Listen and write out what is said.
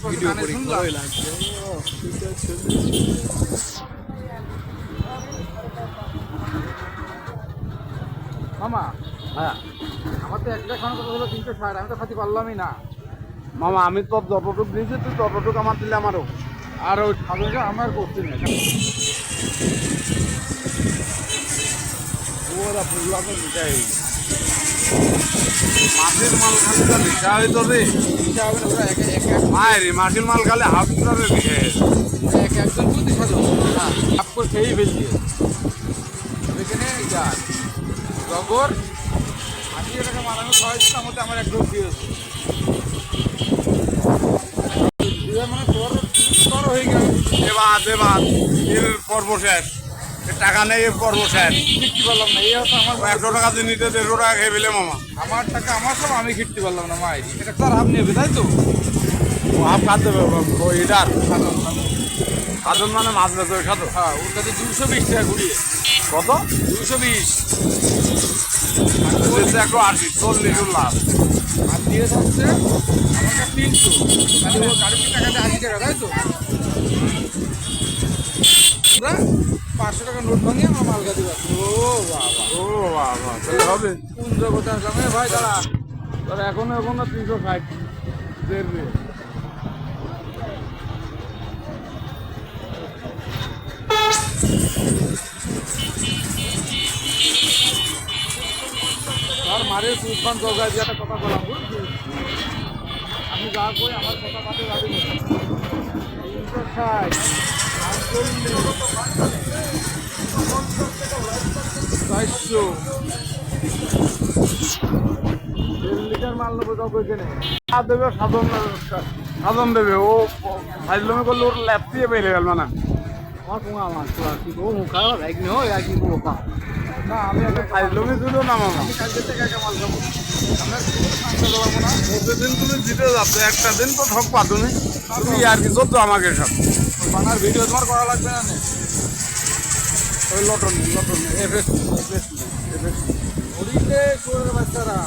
Video করি ভালোই লাগছে। মামা হ্যাঁ আমার তো একটা খাওয়ার কথা হলো 360, আমি তো খাতে পারলামই না। মামা, আমি তো যতটুকু দিয়েছি তুই ততটুকু আমার দিলে আমারও। আর ওই খাবারটা আমার করছি না। ওরা ফুল্লা তো মিঠাই মাছের মাল খালি তো মিঠা হইতো রে। ইচ্ছা হবে না, ওরা মায়ের মাছের মাল খালি হাফ লিটারের মিঠে। একজন বুদ্ধি সাধু হ্যাঁ আপ করে খেয়েই ফেলছি। এখানে এটা জগর 80 টাকা মালানো খাওয়াইছি, তার মধ্যে আমার এক ডোজ দিয়েছে। মানে তোর হয়ে গেল। এবার এবার এর পর্ব শেষ, এর টাকা নেই, এর পর্ব শেষ। কিনতে পারলাম না, এই হচ্ছে আমার 100 টাকা দিয়ে নিতে 150 টাকা খেয়ে ফেলে মামা। আমার টাকা আমার সব, আমি কিনতে পারলাম না। মায়ের এটা তোর হাফ নেবে তাই তো? ও হাফ খাদ দেবে এটার খাদন মানে মাছ বেচবে খাতো। হ্যাঁ ওর কাছে 220 টাকা ঘুরিয়ে। কত? 220 একটু 80 40 লাভ। আর দিয়ে যাচ্ছে আমাকে 300, তাহলে ও গাড়ির টাকাতে 80 টাকা তাই তো? আমরা 500 টাকা নোট ভাঙিয়ে আমরা মাল গাড়ি পাচ্ছি। ও বাবা, ও বাবা, তাহলে হবে। কোন জগতে আসলাম রে ভাই? দাঁড়া, তাহলে এখনো 360 দেড়। আর মারে তুফান দরকার দিয়ে একটা কথা বললাম বুঝছিস? আমি যা করি আমার কথা কাটে যাবে না। 360 400 1.5 লিটার মাল নেবো যাবো এখানে। দেবে সাধন, সাধন দেবে। ও ফাইজলামি করলে ওর ল্যাপ দিয়ে বেরিয়ে গেল না। আমার পোঙা মাছ তো আর কি করবো, মুখা লাইক নি হয় আর কি করবো কা। না আমি একটা ফাইজলামি ছিল না মামা। আমি কালকে থেকে একটা মাল খাবো। আমরা সংসার দেবো না। প্রতিদিন তুমি দিতে যাচ্ছ, একটা দিন তো ঠক পাতুনি তুমি আর কি করতো আমাকে সব। বানার ভিডিও তোমার করা লাগবে না নে। ওই লটন লটন এফএস ওদিকে করে বাচ্চারা